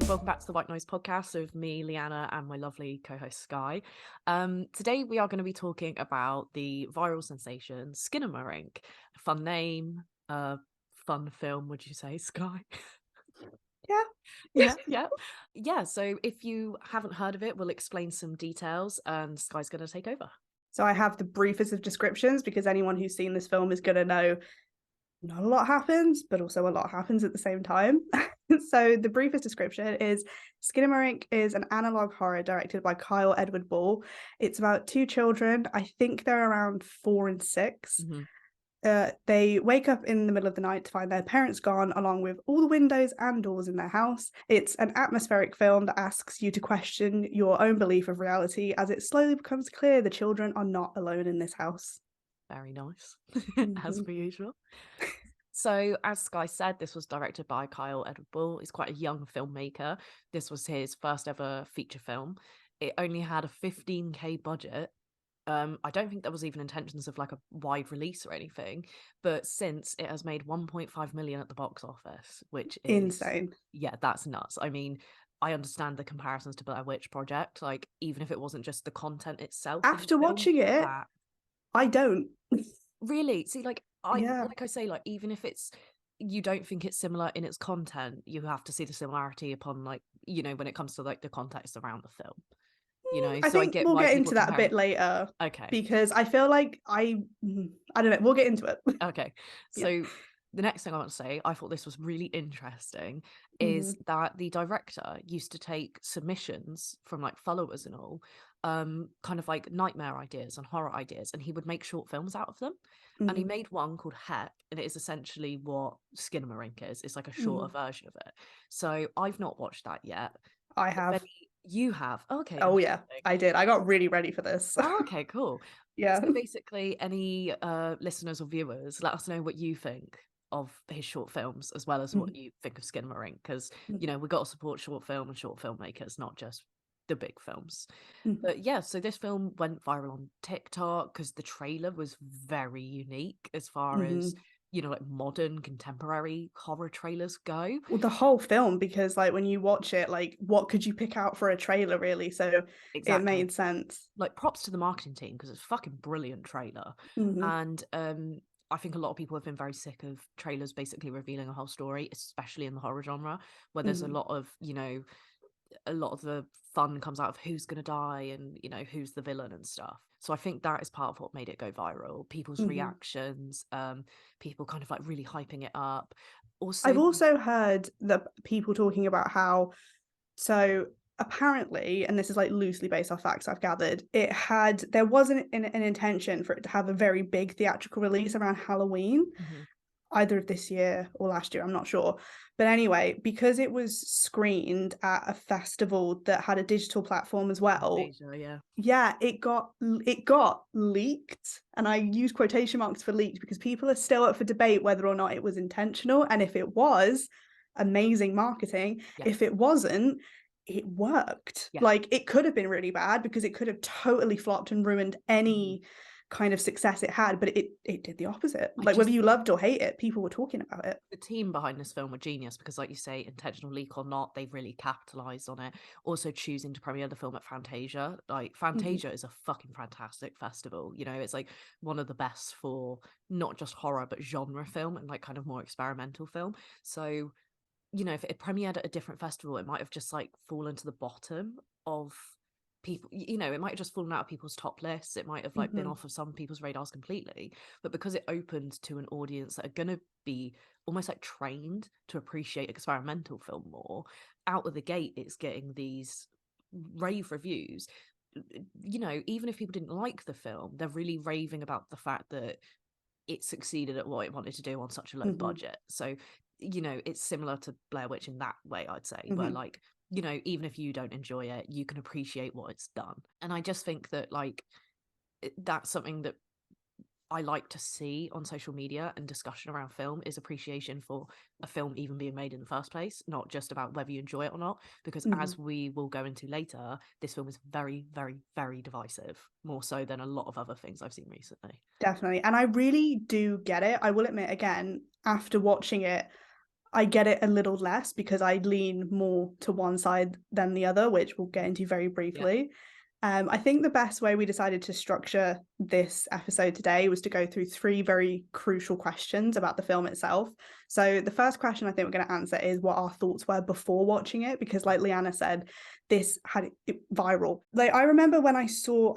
Welcome back to the White Noise podcast with me, Leanna, and my lovely co-host Sky. Today we are going to be talking about the viral sensation SKINAMARINK. Fun name, fun film, would you say, Sky? Yeah. So if you haven't heard of it, we'll explain some details, and Sky's going to take over. So I have the briefest of descriptions because anyone who's seen this film is going to know not a lot happens, but also a lot happens at the same time. So the briefest description is SKINAMARINK is an analog horror directed by Kyle Edward Ball. It's about two children. I think they're around 4 and 6. They wake up in the middle of the night to find their parents gone, along with all the windows and doors in their house. It's an atmospheric film that asks you to question your own belief of reality as it slowly becomes clear the children are not alone in this house. Very nice, as per usual. So, as Sky said, this was directed by Kyle Edward Ball. He's quite a young filmmaker. This was his first ever feature film. It only had a 15k budget. I don't think there was even intentions of like a wide release or anything, but since it has made 1.5 million at the box office, which is insane. Yeah, that's nuts. I mean, I understand the comparisons to Blair Witch Project, like even if it wasn't just the content itself. After watching it, I don't really see, like I say, like even if you don't think it's similar in its content, you have to see the similarity upon like, when it comes to like the context around the film. I think we'll get into that a bit later. Okay. Because I feel like I don't know, we'll get into it. Okay. So the next thing I want to say, I thought this was really interesting, is that the director used to take submissions from like followers and all, kind of like nightmare ideas and horror ideas, and he would make short films out of them. And he made one called Heck, and it is essentially what SKINAMARINK is. It's like a shorter version of it. So I've not watched that yet. I have. You have? Okay. Oh yeah, I did. I got really ready for this. Oh, okay, cool. Yeah. So basically, any listeners or viewers, let us know what you think of his short films, as well as what you think of SKINAMARINK, because we've got to support short film and short filmmakers, not just the big films. But yeah, so this film went viral on TikTok because the trailer was very unique as far as like modern contemporary horror trailers go. Well, the whole film, because like when you watch it, like what could you pick out for a trailer really? So exactly. It made sense. Like props to the marketing team because it's a fucking brilliant trailer. And I think a lot of people have been very sick of trailers basically revealing a whole story, especially in the horror genre, where there's a lot of the fun comes out of who's going to die and who's the villain and stuff. So I think that is part of what made it go viral. People's reactions, people kind of like really hyping it up. Also, I've also heard that people talking about how, so apparently, and this is like loosely based off facts I've gathered, there wasn't an intention for it to have a very big theatrical release around Halloween, either of this year or last year, I'm not sure. But anyway, because it was screened at a festival that had a digital platform as well, Asia, it got leaked, and I use quotation marks for leaked because people are still up for debate whether or not it was intentional, and if it was, amazing marketing. If it wasn't, it worked. Like it could have been really bad because it could have totally flopped and ruined any kind of success it had, but it did the opposite. Whether you loved or hate it, people were talking about it. The team behind this film were genius because, like you say, intentional leak or not, they've really capitalized on it. Also choosing to premiere the film at Fantasia. Like Fantasia is a fucking fantastic festival. It's like one of the best for not just horror but genre film and like kind of more experimental film. So if it premiered at a different festival, it might have just like fallen to the bottom of people. It might have just fallen out of people's top lists. It might have like been off of some people's radars completely. But because it opened to an audience that are going to be almost like trained to appreciate experimental film more, out of the gate it's getting these rave reviews. Even if people didn't like the film, they're really raving about the fact that it succeeded at what it wanted to do on such a low budget. So it's similar to Blair Witch in that way, I'd say, where like even if you don't enjoy it, you can appreciate what it's done. And I just think that like that's something that I like to see on social media and discussion around film, is appreciation for a film even being made in the first place, not just about whether you enjoy it or not. Because as we will go into later, this film is very, very, very divisive, more so than a lot of other things I've seen recently. Definitely. And I really do get it. I will admit, again, after watching it, I get it a little less because I lean more to one side than the other, which we'll get into very briefly. I think the best way we decided to structure this episode today was to go through 3 very crucial questions about the film itself. So the first question I think we're going to answer is what our thoughts were before watching it, because like Leanna said, this had it viral. Like I remember when I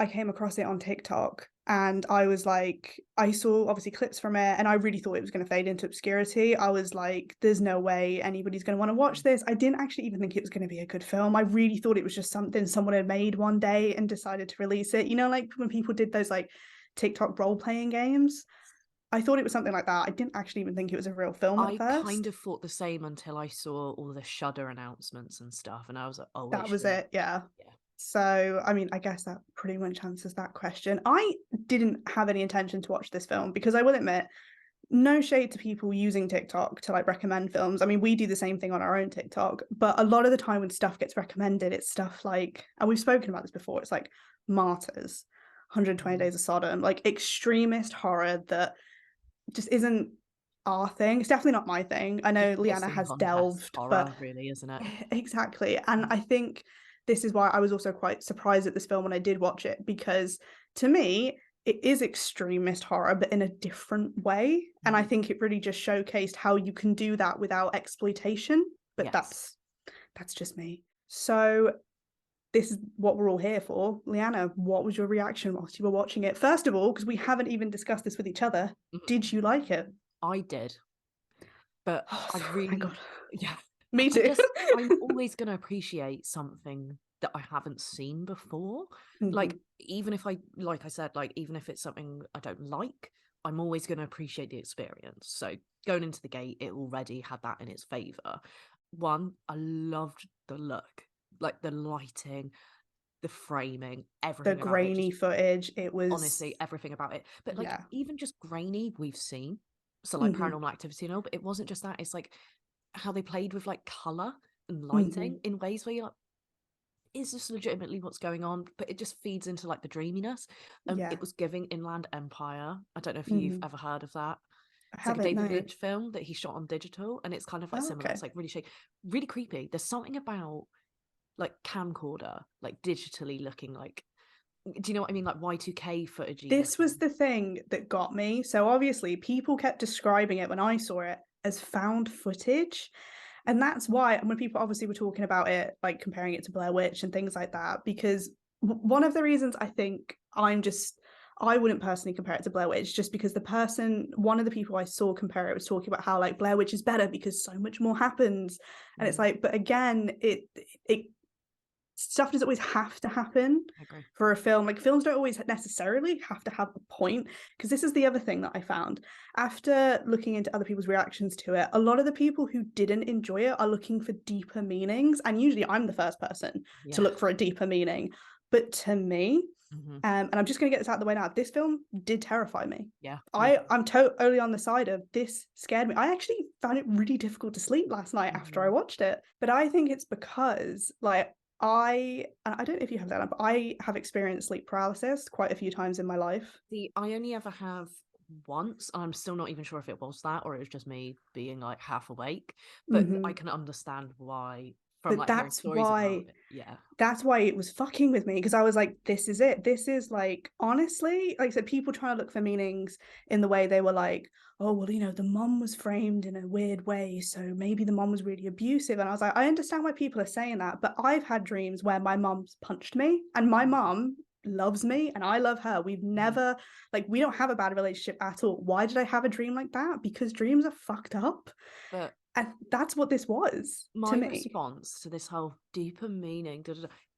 came across it on TikTok, and I was like, I saw obviously clips from it and I really thought it was going to fade into obscurity. I was like, there's no way anybody's going to want to watch this. I didn't actually even think it was going to be a good film. I really thought it was just something someone had made one day and decided to release it. You know, like when people did those like TikTok role-playing games. I thought it was something like that. I didn't actually even think it was a real film at I first. kind of thought the same until I saw all the Shudder announcements and stuff, and I was like, oh, that was it. Yeah. Yeah. So, I mean, I guess that pretty much answers that question. I didn't have any intention to watch this film because I will admit, no shade to people using TikTok to like recommend films. I mean, we do the same thing on our own TikTok, but a lot of the time when stuff gets recommended, it's stuff like, and we've spoken about this before, it's like Martyrs, 120 Days of Sodom, like extremist horror that just isn't our thing. It's definitely not my thing. I know Leanna has delved, horror, but really, isn't it? exactly. And I think this is why I was also quite surprised at this film when I did watch it, because to me, it is extremist horror, but in a different way. And I think it really just showcased how you can do that without exploitation. But that's just me. So this is what we're all here for. Leanna, what was your reaction whilst you were watching it? First of all, because we haven't even discussed this with each other, did you like it? I did. But I really, thank God. yeah. Me too. I'm always going to appreciate something that I haven't seen before. Like, even if like I said, like, even if it's something I don't like, I'm always going to appreciate the experience. So going into the gate, it already had that in its favor. One, I loved the look, like the lighting, the framing, everything the about grainy it. Footage, it was honestly everything about it. But like, even just grainy, we've seen. So like Paranormal Activity and all, but it wasn't just that. It's like how they played with like color and lighting in ways where you're like, is this legitimately what's going on? But it just feeds into like the dreaminess. It was giving Inland Empire. I don't know if you've ever heard of that. It's like a David Lynch film that he shot on digital, and it's kind of like similar. It's like really really creepy. There's something about like camcorder, like digitally looking like, do you know what I mean? Like Y2K footage. This was the thing that got me. So obviously people kept describing it when I saw it as found footage. And that's why when people obviously were talking about it, like comparing it to Blair Witch and things like that, because one of the reasons I think I wouldn't personally compare it to Blair Witch, just because one of the people I saw compare it was talking about how like Blair Witch is better because so much more happens. And it's like, but again, it stuff doesn't always have to happen for a film. Like films don't always necessarily have to have a point, because this is the other thing that I found after looking into other people's reactions to it. A lot of the people who didn't enjoy it are looking for deeper meanings, and usually I'm the first person to look for a deeper meaning. But to me, and I'm just going to get this out of the way now, this film did terrify me. I'm totally on the side of this scared me. I actually found it really difficult to sleep last night after I watched it. But I think it's because like I don't know if you have that, but I have experienced sleep paralysis quite a few times in my life. See, I only ever have once. I'm still not even sure if it was that or it was just me being like half awake. But I can understand why. But that's why it was fucking with me, because I was like, this is it. This is like, honestly, like I said, people trying to look for meanings in the way they were like, oh, well, you know, the mom was framed in a weird way, so maybe the mom was really abusive. And I was like, I understand why people are saying that, but I've had dreams where my mom's punched me, and my mom loves me and I love her. We've never, like, we don't have a bad relationship at all. Why did I have a dream like that? Because dreams are fucked up. But and that's what this was my to me. response to this whole deeper meaning,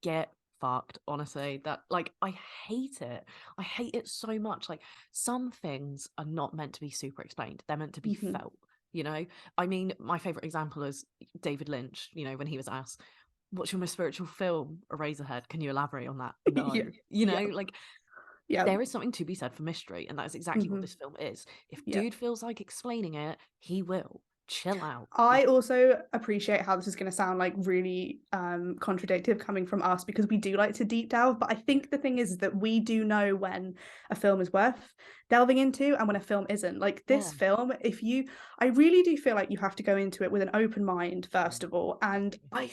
get fucked, honestly. That, like, I hate it so much. Like, some things are not meant to be super explained, they're meant to be felt, you know. I mean, my favorite example is David Lynch, you know, when he was asked, what's your most spiritual film? Eraserhead. Can you elaborate on that? No. You know, like, there is something to be said for mystery, and that is exactly what this film is. If dude feels like explaining it, he will. chill out. I also appreciate how this is going to sound like really contradictory coming from us, because we do like to deep delve, but I think the thing is that we do know when a film is worth delving into and when a film isn't. Like this film, I really do feel like you have to go into it with an open mind first of all, and I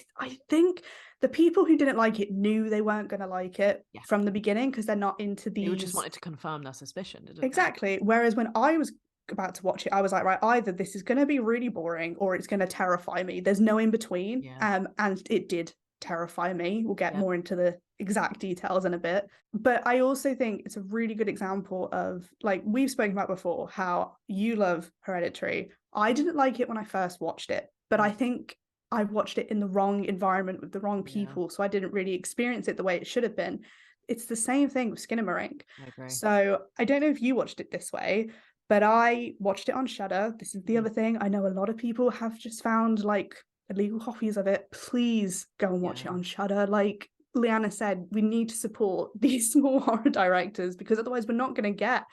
think the people who didn't like it knew they weren't going to like it from the beginning, because they're not into these. They just wanted to confirm their suspicion, didn't exactly. Whereas when I was about to watch it, I was like, right, either this is going to be really boring or it's going to terrify me. There's no in between. And it did terrify me. We'll get more into the exact details in a bit. But I also think it's a really good example of, like we've spoken about before, how you love Hereditary. I didn't like it when I first watched it, but I think I watched it in the wrong environment with the wrong people. So I didn't really experience it the way it should have been. It's the same thing with Skinamarink. I agree. So I don't know if you watched it this way, but I watched it on Shudder. This is the other thing. I know a lot of people have just found like illegal copies of it. Please go and watch it on Shudder. Like Leanna said, we need to support these small horror directors, because otherwise we're not going to get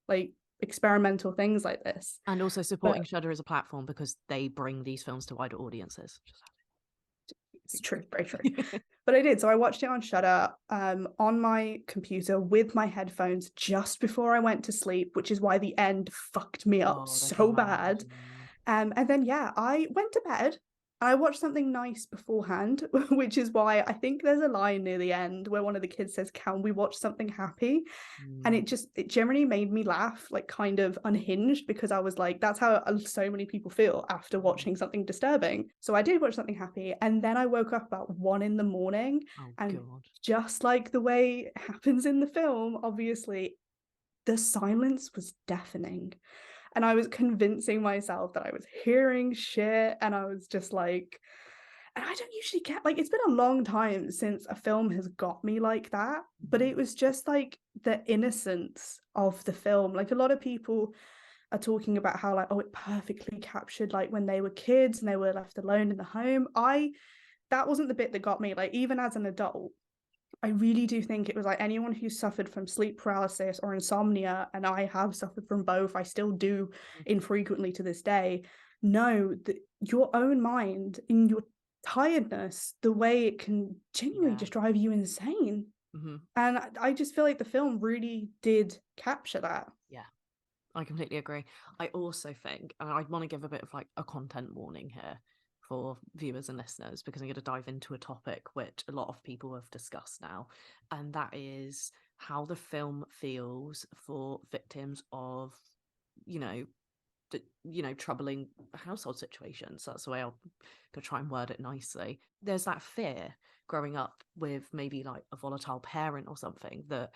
like experimental things like this. And also supporting Shudder as a platform, because they bring these films to wider audiences. It's true, very true. But I did. So I watched it on Shudder on my computer with my headphones just before I went to sleep, which is why the end fucked me up so bad. And then, I went to bed. I watched something nice beforehand, which is why I think there's a line near the end where one of the kids says, "Can we watch something happy?" And it generally made me laugh, like kind of unhinged, because I was like, that's how so many people feel after watching something disturbing. So I did watch something happy, and then I woke up about 1 a.m. and just like the way it happens in the film, obviously, the silence was deafening. And I was convincing myself that I was hearing shit, and I was just like, and I don't usually get, like, it's been a long time since a film has got me like that, but it was just like the innocence of the film. Like a lot of people are talking about how like, oh, it perfectly captured like when they were kids and they were left alone in the home. That wasn't the bit that got me. Like even as an adult, I really do think it was like anyone who suffered from sleep paralysis or insomnia, and I have suffered from both, I still do infrequently to this day, know that your own mind in your tiredness, the way it can genuinely just drive you insane. And I just feel like the film really did capture that. I completely agree. I also think, and I want to give a bit of like a content warning here for viewers and listeners, because I'm going to dive into a topic which a lot of people have discussed now, and that is how the film feels for victims of, troubling household situations. That's the way I'll go try and word it nicely. There's that fear growing up with maybe like a volatile parent or something, that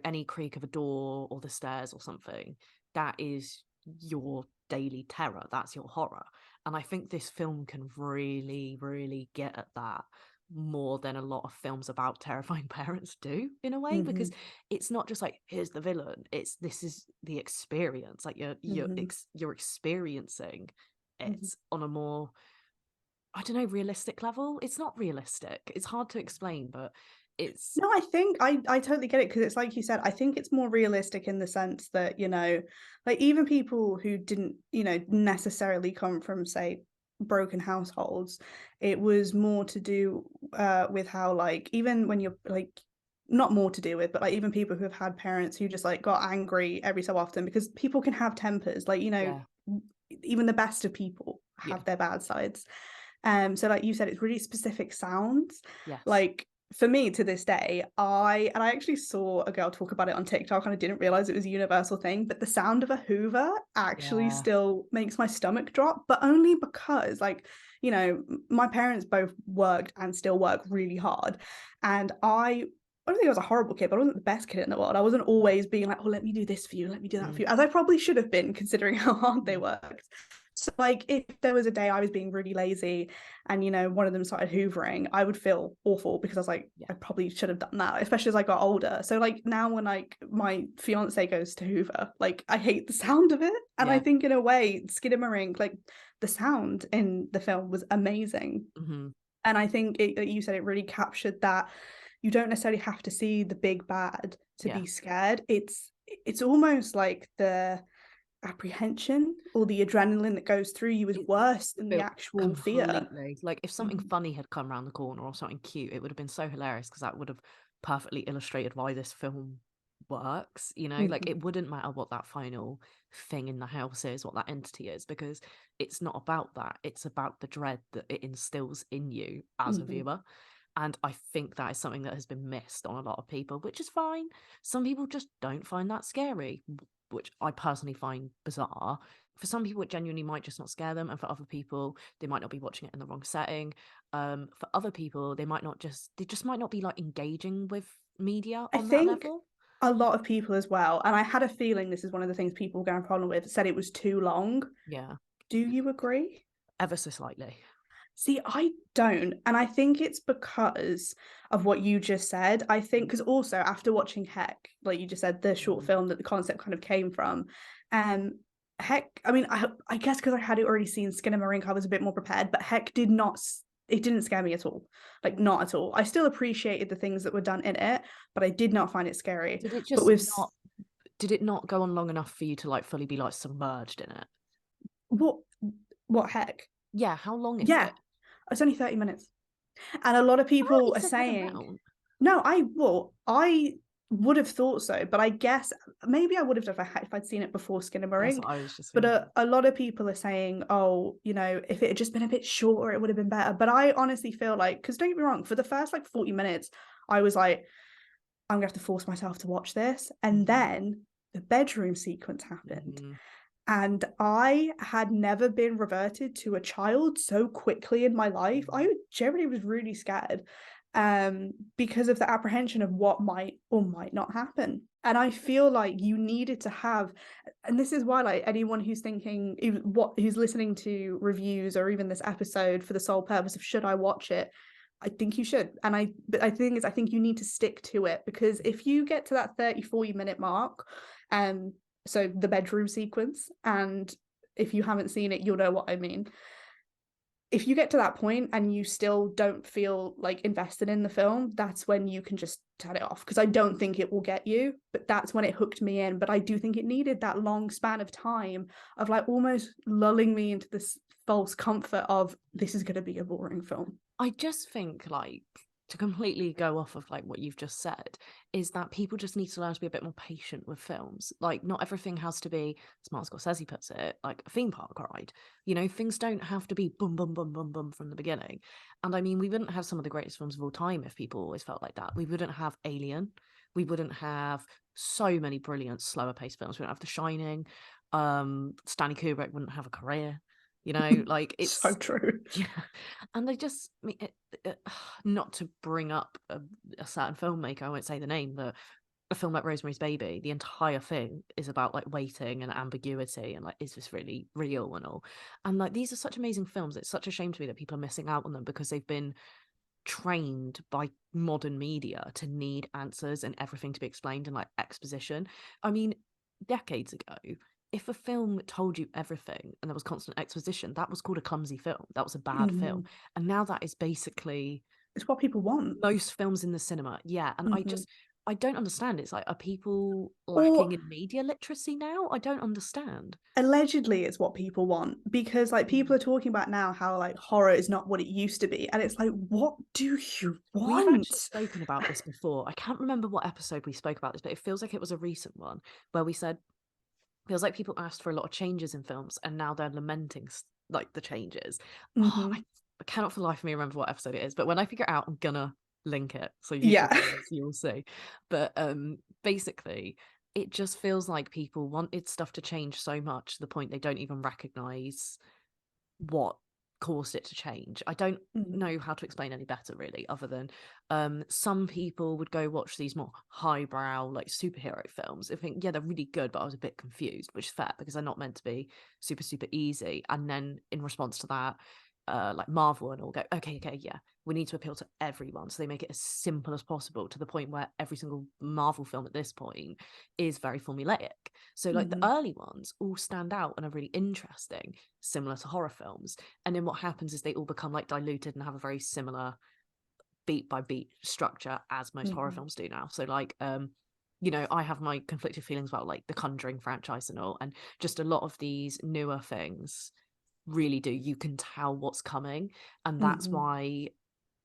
any creak of a door or the stairs or something, that is your daily terror, that's your horror. And I think this film can really, really get at that more than a lot of films about terrifying parents do, in a way, because it's not just like, here's the villain, this is the experience. Like you're experiencing it on a more, I don't know, realistic level. It's not realistic, it's hard to explain, but it's no, I think I totally get it, because it's like you said, I think it's more realistic in the sense that, like even people who didn't, necessarily come from, say, broken households, it was more to do with how, like, even when you're like, not more to do with, but like even people who have had parents who just like got angry every so often, because people can have tempers, like, even the best of people have their bad sides. So like you said, it's really specific sounds. Like for me to this day, I actually saw a girl talk about it on TikTok, and I didn't realize it was a universal thing, but the sound of a Hoover actually still makes my stomach drop, but only because, like, my parents both worked and still work really hard, and I don't think I was a horrible kid, but I wasn't the best kid in the world. I wasn't always being like, oh, let me do this for you, let me do that for you, as I probably should have been, considering how hard they worked. So like if there was a day I was being really lazy and one of them started hoovering, I would feel awful, because I was like, I probably should have done that, especially as I got older. So like now when like my fiance goes to hoover, like I hate the sound of it. And I think in a way, Skinamarink, like the sound in the film was amazing. And I think like you said, it really captured that you don't necessarily have to see the big bad to be scared. It's almost like the apprehension or the adrenaline that goes through you is It worse than the actual fear. completely. Like if something funny had come around the corner or something cute, it would have been so hilarious because that would have perfectly illustrated why this film works. You know, like Mhm. it wouldn't matter what that final thing in the house is, what that entity is, because it's not about that. It's about the dread that it instills in you as a Mhm. viewer. And I think that is something that has been missed on a lot of people, which is fine. Some people just don't find that scary, which I personally find bizarre. For some people, it genuinely might just not scare them, and for other people, they might not be watching it in the wrong setting. For other people, they just might not be like engaging with media I on that think level. a lot of people as well, and I had a feeling this is one of the things people were going to have a problem with, said it was too long. Yeah, Do you agree? ever so slightly. See, I don't. And I think it's because of what you just said. I think because also after watching Heck, like you just said, the short Mm. film that the concept kind of came from, Heck, I mean, I guess because I had already seen Skinamarink, I was a bit more prepared, but Heck did not, it didn't scare me at all. Like, not at all. I still appreciated the things that were done in it, but I did not find it scary. Did it But just with not? Did it not go on long enough for you to like fully be like submerged in it? what, what Heck? Yeah, how long is Yeah, it? it's only 30 minutes. And a lot of people are 30-second saying, amount. no, I would have thought so, but I guess maybe I would have done if I'd seen it before That's Skinamarink. what I was just But thinking. a lot of people are saying, oh, you know, if it had just been a bit shorter, it would have been better. But I honestly feel like, because don't get me wrong, for the first like 40 minutes, I was like, I'm gonna have to force myself to watch this. And Mhm, then the bedroom sequence happened. mhm, And I had never been reverted to a child so quickly in my life. mhm. I generally was really scared because of the apprehension of what might or might not happen. And I feel like you needed to have, and this is why, like anyone who's thinking, who's listening to reviews or even this episode for the sole purpose of should I watch it, I think you should. But I think I think you need to stick to it because if you get to that 30-40 minute mark, um, so the bedroom sequence, and if you haven't seen it, you'll know what I mean. If you get to that point and you still don't feel like invested in the film, that's when you can just turn it off because I don't think it will get you. But that's when it hooked me in. But I do think it needed that long span of time of like almost lulling me into this false comfort of this is going to be a boring film. I just think, like, to completely go off of like what you've just said, is that people just need to learn to be a bit more patient with films. Like, not everything has to be, as Martin Scorsese puts it, like a theme park ride. You know, things don't have to be boom, boom, boom, boom, boom from the beginning. And I mean, we wouldn't have some of the greatest films of all time if people always felt like that. We wouldn't have Alien. We wouldn't have so many brilliant, slower paced films. We wouldn't have The Shining. Stanley Kubrick wouldn't have a career. You know, like So it's true. yeah, and I just not to bring up a certain filmmaker, I won't say the name, but a film like Rosemary's Baby, the entire thing is about like waiting and ambiguity and like, is this really real and all? And like, these are such amazing films. It's such a shame to me that people are missing out on them because they've been trained by modern media to need answers and everything to be explained in like exposition. I mean, decades ago, if a film told you everything and there was constant exposition, that was called a clumsy film. That was a bad film. Mhm. And now that is basically It's what people want. most films in the cinema. Yeah. And Mhm. I don't understand. It's like, are people lacking Or in media literacy now? I don't understand. allegedly it's what people want because like people Mm. are talking about now how like horror is not what it used to be and it's like what do you We've actually want? spoken about this before. I can't remember what episode we spoke about this, but it feels like it was a recent one where we said feels like people asked for a lot of changes in films and now they're lamenting like the changes. Oh, Hmm. I cannot for the life of me remember what episode it is, but when I figure it out, I'm gonna link it. So future Yeah. viewers, you'll see. But basically it just feels like people wanted stuff to change so much to the point they don't even recognize what caused it to change. I don't Mhm. know how to explain any better really, other than some people would go watch these more highbrow like superhero films. I think yeah, they're really good, but I was a bit confused, which is fair because they're not meant to be super super easy. And then in response to that, like Marvel and all go, okay, yeah, we need to appeal to everyone. So they make it as simple as possible to the point where every single Marvel film at this point is very formulaic. So like the Mhm. early ones all stand out and are really interesting, similar to horror films. And then what happens is they all become like diluted and have a very similar beat by beat structure as most horror Mhm. films do now. So like you know, I have my conflicted feelings about like the Conjuring franchise and all, and just a lot of these newer things really do. You can tell what's coming, and that's Mm-hmm. why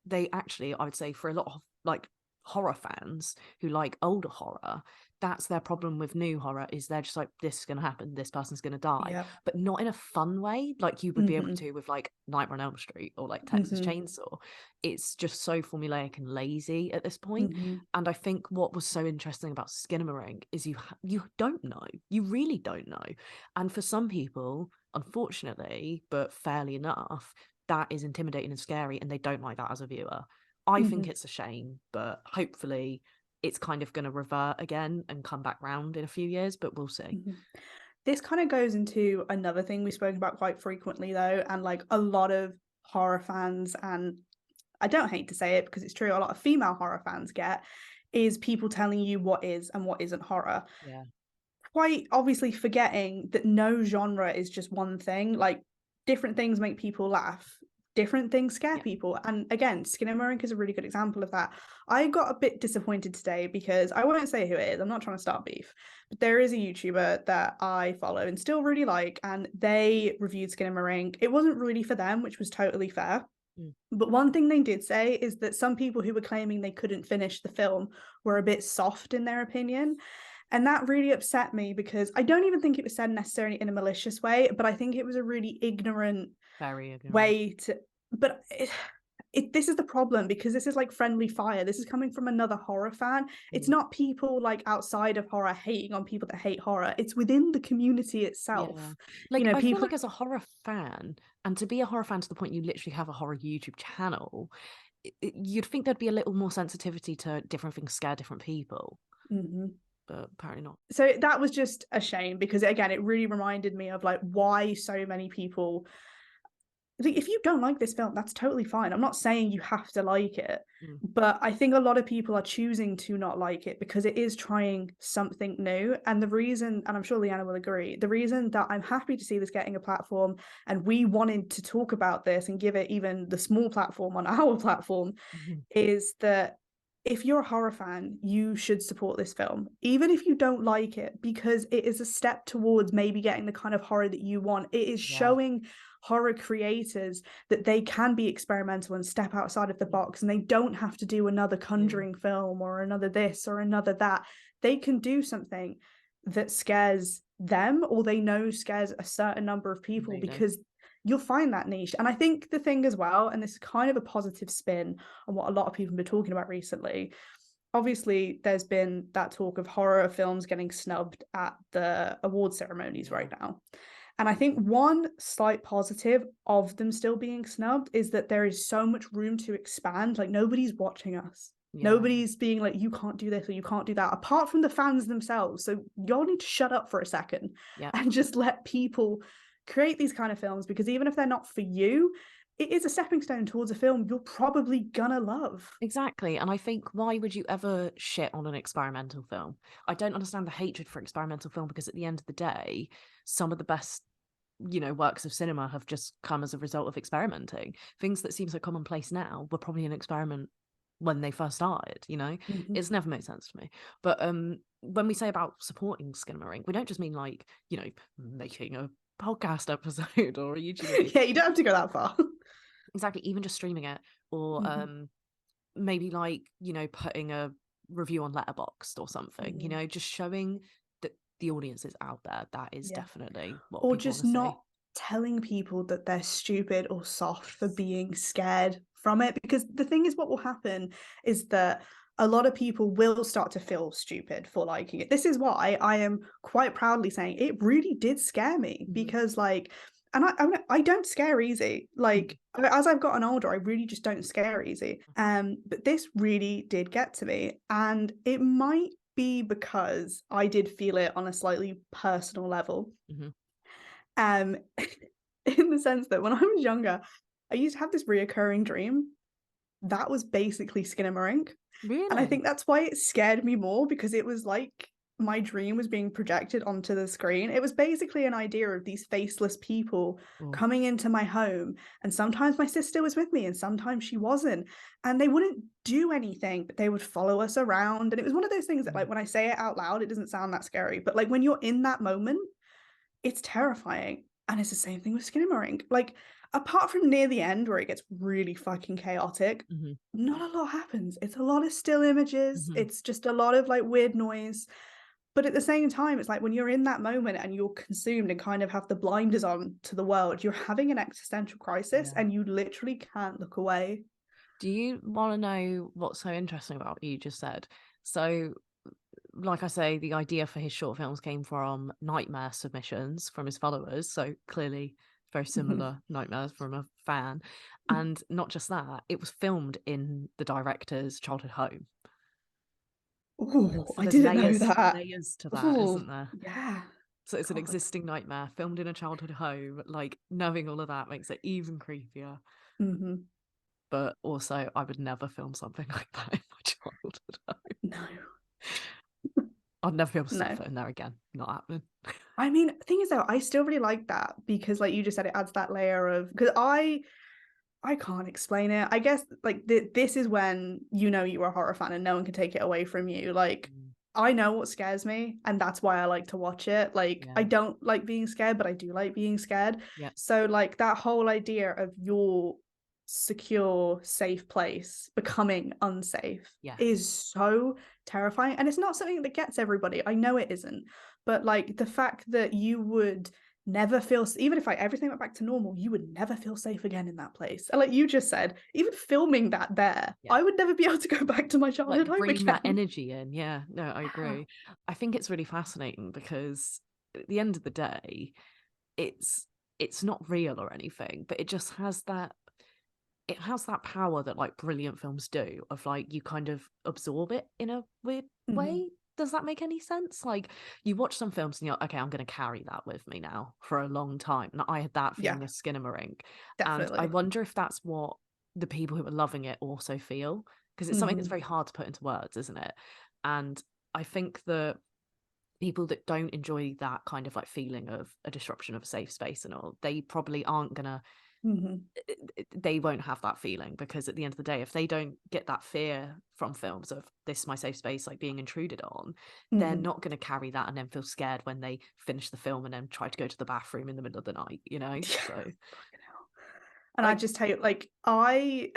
they actually, I would say, for a lot of like horror fans who like older horror, that's their problem with new horror, is they're just like, this is going to happen, this person's going to die, Yeah. but not in a fun way like you would be able Mm-hmm. to with like Nightmare on Elm Street or like Texas Mm-hmm. Chainsaw. It's just so formulaic and lazy at this point. Mm-hmm. And I think what was so interesting about Skinamarink is you don't know, you really don't know. And for some people, unfortunately, but fairly enough, that is intimidating and scary, and they don't like that as a viewer. I Mm-hmm. think it's a shame, but hopefully it's kind of going to revert again and come back round in a few years, but we'll see. Mm-hmm. This kind of goes into another thing we spoke about quite frequently, though, and like a lot of horror fans, and I don't hate to say it because it's true, a lot of female horror fans get, is people telling you what is and what isn't horror. Yeah. Quite obviously forgetting that no genre is just one thing. Like, different things make people laugh, different things scare Yeah. people. And again, Skinamarink is a really good example of that. I got a bit disappointed today because I won't say who it is, I'm not trying to start beef, but there is a YouTuber that I follow and still really like, and they reviewed Skinamarink. It wasn't really for them, which was totally fair. Mm. But one thing they did say is that some people who were claiming they couldn't finish the film were a bit soft in their opinion. And that really upset me because I don't even think it was said necessarily in a malicious way, but I think it was a really ignorant Very ignorant. way to. But this is the problem, because this is like friendly fire. This is coming from another horror fan. It's Mm. not people like outside of horror hating on people that hate horror. It's within the community Yeah. itself. Like, I feel People. like as a horror fan, and to be a horror fan to the point you literally have a horror YouTube channel, you'd think there'd be a little more sensitivity to different things scare different people, Mm-hmm. but apparently not. So that was just a shame, because again, it really reminded me of like why so many people, like, if you don't like this film, that's totally fine. I'm not saying you have to like it, Mm. but I think a lot of people are choosing to not like it because it is trying something new. And the reason, and I'm sure Leanna will agree, the reason that I'm happy to see this getting a platform, and we wanted to talk about this and give it even the small platform on our platform, Mhm. is that if you're a horror fan, you should support this film, even if you don't like it, because it is a step towards maybe getting the kind of horror that you want. It is Yeah. showing horror creators that they can be experimental and step outside of the box, and they don't have to do another Conjuring film or another this or another that. They can do something that scares them, or they know scares a certain number of people, Completely. because you'll find that niche. And I think the thing as well, and this is kind of a positive spin on what a lot of people have been talking about recently, obviously there's been that talk of horror films getting snubbed at the award ceremonies right now. And I think one slight positive of them still being snubbed is that there is so much room to expand. Like, nobody's watching us. Yeah. Nobody's being like, you can't do this or you can't do that, apart from the fans themselves. So y'all need to shut up for a second and just let people create these kind of films, because even if they're not for you, it is a stepping stone towards a film you're probably gonna love. Exactly. And I think, why would you ever shit on an experimental film? I don't understand the hatred for experimental film, because at the end of the day, some of the best, you know, works of cinema have just come as a result of experimenting. Things that seem so commonplace now were probably an experiment when they first started, you know? Mm-hmm. It's never made sense to me. But when we say about supporting Skinamarink, we don't just mean like, you know, making a podcast episode or a YouTube video. Yeah, you don't have to go that far. Exactly, even just streaming it, or maybe like, you know, putting a review on Letterboxd or something, you know, just showing that the audience is out there. That is definitely what or people just want to see. not telling people that they're stupid or soft for being scared from it, because the thing is, what will happen is that a lot of people will start to feel stupid for liking it. This is why I am quite proudly saying it really did scare me, because like, and I don't scare easy. Like, as I've gotten older, I really just don't scare easy. But this really did get to me, and it might be because I did feel it on a slightly personal level. In the sense that when I was younger, I used to have this reoccurring dream that was basically Skinamarink. Really? And I think that's why it scared me more, because it was like my dream was being projected onto the screen. It was basically an idea of these faceless people Oh, coming into my home. And sometimes my sister was with me and sometimes she wasn't. And they wouldn't do anything, but they would follow us around. And it was one of those things that, like, when I say it out loud, it doesn't sound that scary. But like when you're in that moment, it's terrifying. And it's the same thing with Skinamarink. Like, apart from near the end where it gets really fucking chaotic, mm-hmm. not a lot happens. It's a lot of still images. Mm-hmm. It's just a lot of like weird noise. But at the same time, it's like when you're in that moment and you're consumed and kind of have the blinders on to the world, you're having an existential crisis and you literally can't look away. Do you want to know what's so interesting about what you just said? So, like I say, the idea for his short films came from nightmare submissions from his followers. So clearly, very similar nightmares from a fan. And not just that, it was filmed in the director's childhood home. Oh, So I there's didn't know that. layers to that, Ooh, isn't there? yeah. So it's an God. existing nightmare filmed in a childhood home. Like knowing all of that makes it even creepier. Mm-hmm. But also, I would never film something like that in my childhood home. No. I'd never be able to set No. foot in there again. Not happening. I mean, the thing is though, I still really like that because, like you just said, it adds that layer of because I can't explain it. I guess like this is when you know you're a horror fan and no one can take it away from you. Like I know what scares me, and that's why I like to watch it. Like I don't like being scared, but I do like being scared. Yeah. So like that whole idea of your secure, safe place becoming unsafe is so terrifying. And it's not something that gets everybody. I know it isn't. But like the fact that you would never feel, even if like everything went back to normal, you would never feel safe again in that place. And like you just said, even filming that there, I would never be able to go back to my childhood home bringing again. That energy in. Yeah, no, I agree. I think it's really fascinating because at the end of the day, it's not real or anything, but it just has that power that like brilliant films do of like you kind of absorb it in a weird way. Does that make any sense? Like you watch some films and you're like, okay, I'm going to carry that with me now for a long time. And I had that feeling with Skinamarink. Definitely. And I wonder if that's what the people who are loving it also feel, because it's something that's very hard to put into words, isn't it? And I think that people that don't enjoy that kind of like feeling of a disruption of a safe space and all, they probably aren't gonna they won't have that feeling, because at the end of the day, if they don't get that fear from films of this is my safe space like being intruded on, they're not going to carry that and then feel scared when they finish the film and then try to go to the bathroom in the middle of the night, you know. So and I just tell you, like I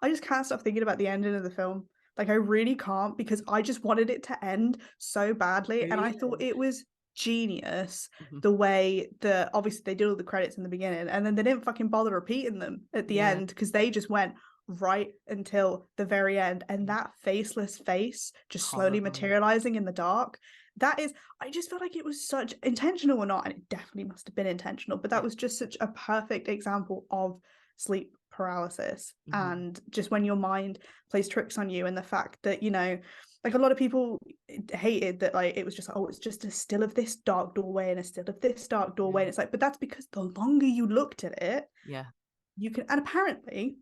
just can't stop thinking about the ending of the film. Like I really can't, because I just wanted it to end so badly. And I thought it was genius the way that obviously they did all the credits in the beginning and then they didn't fucking bother repeating them at the end, because they just went right until the very end. And that faceless face just slowly materializing in the dark, that is, I just felt like it was such, intentional or not, and it definitely must have been intentional, but that was just such a perfect example of sleep paralysis and just when your mind plays tricks on you, and the fact that, you know, like a lot of people hated that, like it was just like, oh, it's just a still of this dark doorway and a still of this dark doorway, and it's like, but that's because the longer you looked at it, you can. And apparently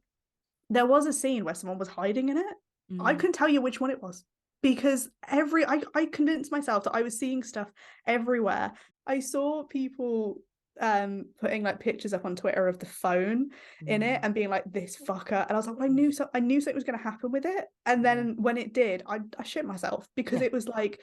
there was a scene where someone was hiding in it. I couldn't tell you which one it was, because I convinced myself that I was seeing stuff everywhere. I saw people putting like pictures up on Twitter of the phone in it and being like, this fucker, and I was like, well, I knew something was going to happen with it, and then when it did, I shit myself, because it was like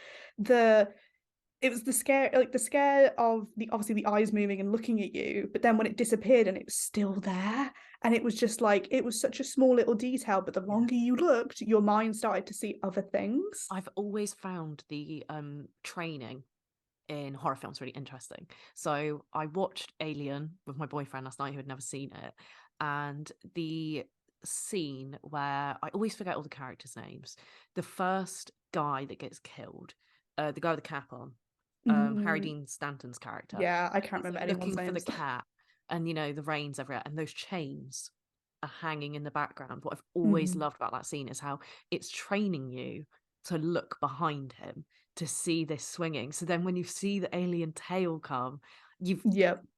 it was the scare of the, obviously the eyes moving and looking at you, but then when it disappeared and it was still there, and it was just like, it was such a small little detail, but the longer you looked, your mind started to see other things. I've always found the training in horror films really interesting. So I watched Alien with my boyfriend last night, who had never seen it, and the scene where, I always forget all the characters' names, the first guy that gets killed, the guy with the cap on, Harry Dean Stanton's character. Yeah, I can't remember anyone's looking names. for the cat, and you know the rain's everywhere, and those chains are hanging in the background. What I've always loved about that scene is how it's training you to look behind him to see this swinging. So then when you see the alien tail come, you've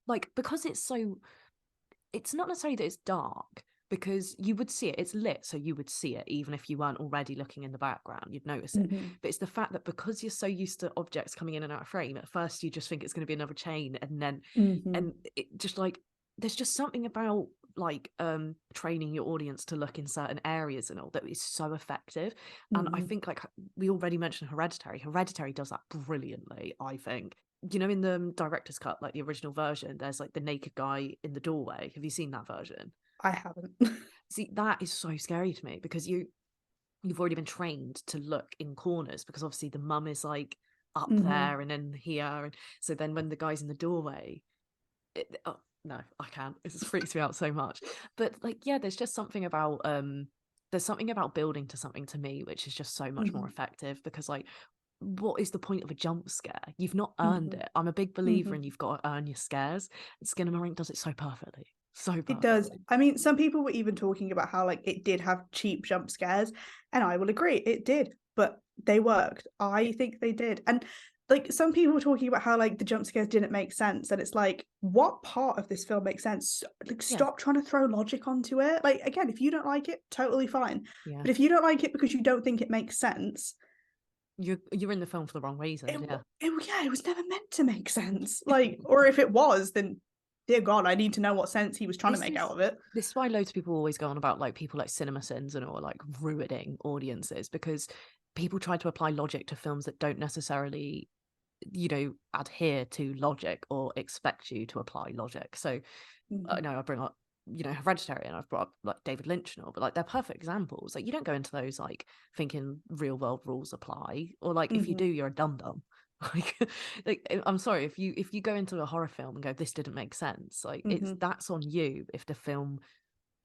like, because it's not necessarily that it's dark, because you would see it. It's lit, so you would see it even if you weren't already looking in the background. You'd notice it. But it's the fact that because you're so used to objects coming in and out of frame, at first you just think it's going to be another chain, and then and it just like there's just something about like training your audience to look in certain areas and all that is so effective. And I think like we already mentioned Hereditary does that brilliantly, I think. You know, in the director's cut, like the original version, there's like the naked guy in the doorway. Have you seen that version? I haven't. See, that is so scary to me because you've already been trained to look in corners, because obviously the mum is like up there and then here, and so then when the guy's in the doorway, oh no, I can't. It just freaks me out so much. But like, yeah, there's something about building to something to me which is just so much more effective, because like, what is the point of a jump scare? You've not earned it. I'm a big believer in you've got to earn your scares, and Skinamarink does it so perfectly. So perfectly. It does. I mean, some people were even talking about how like it did have cheap jump scares, and I will agree, it did, but they worked. I think they did. And like some people were talking about how like the jump scares didn't make sense, and it's like, what part of this film makes sense? Like, stop trying to throw logic onto it. Like, again, if you don't like it, totally fine. But if you don't like it because you don't think it makes sense, you're in the film for the wrong reason. It was never meant to make sense. Like, or if it was, then dear God, I need to know what sense he was trying to make out of it. This is why loads of people always go on about like people like CinemaSins and all like ruining audiences, because people try to apply logic to films that don't necessarily, you know, adhere to logic or expect you to apply logic. So I know I bring up, you know, Hereditary, and I've brought up like David Lynch and all, but like they're perfect examples. Like, you don't go into those like thinking real world rules apply, or like if you do, you're a dum-dum. like I'm sorry, if you go into a horror film and go, this didn't make sense, like that's on you if the film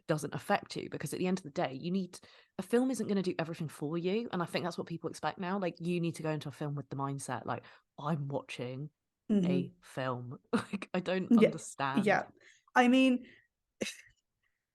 doesn't affect you, because at the end of the day, a film isn't going to do everything for you, and I think that's what people expect now. Like, you need to go into a film with the mindset like, I'm watching a film. Like, I don't understand. Yeah, I mean,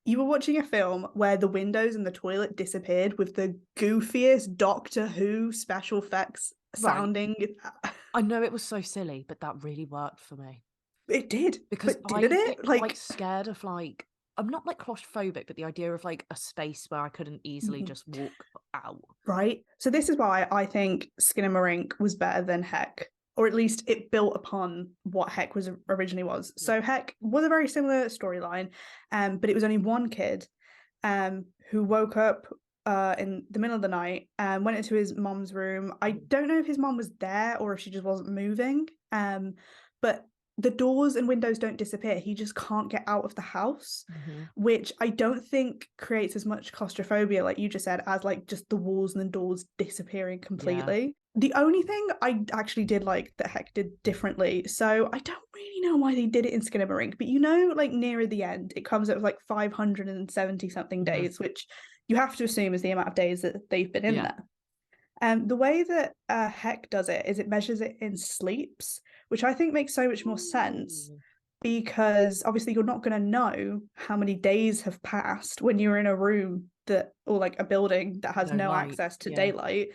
you were watching a film where the windows in the toilet disappeared with the goofiest Doctor Who special effects sounding. Right. I know it was so silly, but that really worked for me. It did, because but didn't I it? get like scared of like, I'm not like claustrophobic, but the idea of like a space where I couldn't easily just walk out. Right. So this is why I think Skinamarink was better than Heck, or at least it built upon what Heck was originally was. So Heck was a very similar storyline, but it was only one kid who woke up in the middle of the night and went into his mom's room. I don't know if his mom was there or if she just wasn't moving, but the doors and windows don't disappear. He just can't get out of the house, which I don't think creates as much claustrophobia, like you just said, as like just the walls and the doors disappearing completely. Yeah. The only thing I actually did like that Heck did differently, so I don't really know why they did it in Skinamarink, but you know, like nearer the end, it comes up with like 570 something days, which you have to assume is the amount of days that they've been in there. The way that Heck does it is it measures it in sleeps, which I think makes so much more sense, because obviously you're not going to know how many days have passed when you're in a room that, or like a building that has no access to daylight.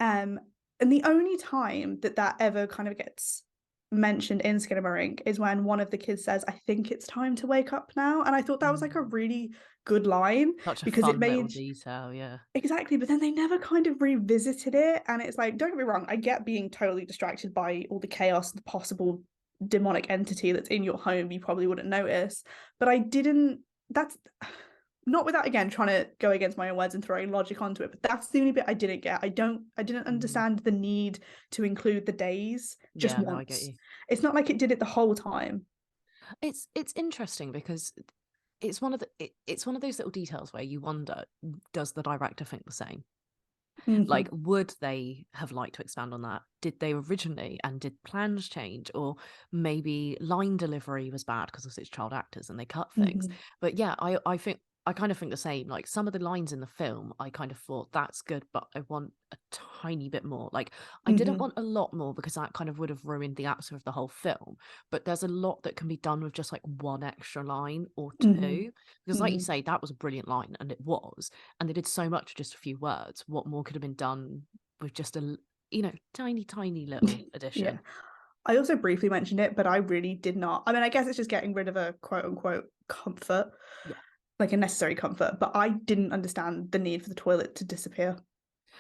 And the only time that ever kind of gets mentioned in Skinamarink is when one of the kids says, I think it's time to wake up now. And I thought that was like a really good line, such a because fun it made little detail. Exactly, but then they never kind of revisited it, and it's like, don't get me wrong, I get being totally distracted by all the chaos, the possible demonic entity that's in your home you probably wouldn't notice, but I didn't. That's not without again trying to go against my own words and throwing logic onto it, but that's the only bit I didn't get. I didn't understand the need to include the days just once. No, I get you. It's not like it did it the whole time. It's interesting because it's one of those little details where you wonder, does the director think the same? Like, would they have liked to expand on that? Did they originally, and did plans change? Or maybe line delivery was bad because it's child actors and they cut things. But yeah, I kind of think the same. Like, some of the lines in the film, I kind of thought, that's good, but I want a tiny bit more. Like, I didn't want a lot more, because that kind of would have ruined the atmosphere of the whole film. But there's a lot that can be done with just like one extra line or two. Because like you say, that was a brilliant line, and it was. And they did so much with just a few words. What more could have been done with just a, you know, tiny, tiny little addition? Yeah. I also briefly mentioned it, but I really did not. I mean, I guess it's just getting rid of a quote unquote comfort. Yeah. like a necessary comfort, but I didn't understand the need for the toilet to disappear.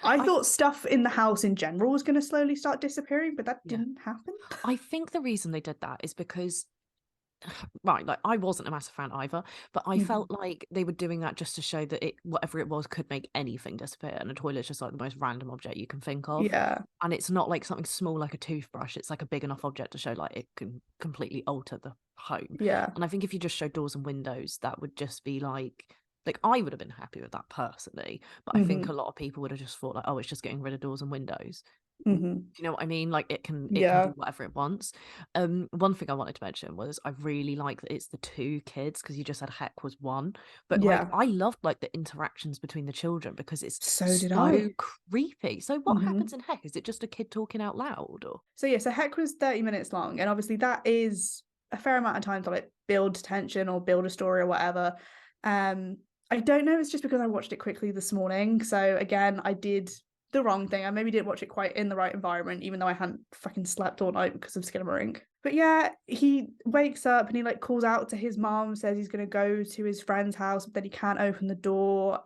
I I thought stuff in the house in general was going to slowly start disappearing, but that yeah. didn't happen. I think the reason they did that is because right, like I wasn't a massive fan either, but I Mhm. felt like they were doing that just to show that it whatever it was could make anything disappear, and a toilet's just like the most random object you can think of. Yeah, And it's not like something small like a toothbrush, it's like a big enough object to show like it can completely alter the home. yeah. And I think if you just show doors and windows, that would just be like I would have been happy with that personally, but I think Hmm. a lot of people would have just thought like, oh, it's just getting rid of doors and windows. Hmm. You know what I mean? Like it can Yeah, do whatever it wants. One thing I wanted to mention was I really like that it's the two kids because you just said Heck was one, but like yeah. I loved like the interactions between the children because it's So did so I. creepy. So what Hmm. happens in Heck? Is it just a kid talking out loud or? So yeah, so Heck was 30 minutes long, and obviously that is a fair amount of time to like build tension or build a story or whatever. Um, I don't know, it's just because I watched it quickly this morning. So again, I did the wrong thing. I maybe didn't watch it quite in the right environment, even though I hadn't fucking slept all night because of Skinamarink. But yeah, he wakes up and he like calls out to his mom, says he's gonna go to his friend's house, but then he can't open the door.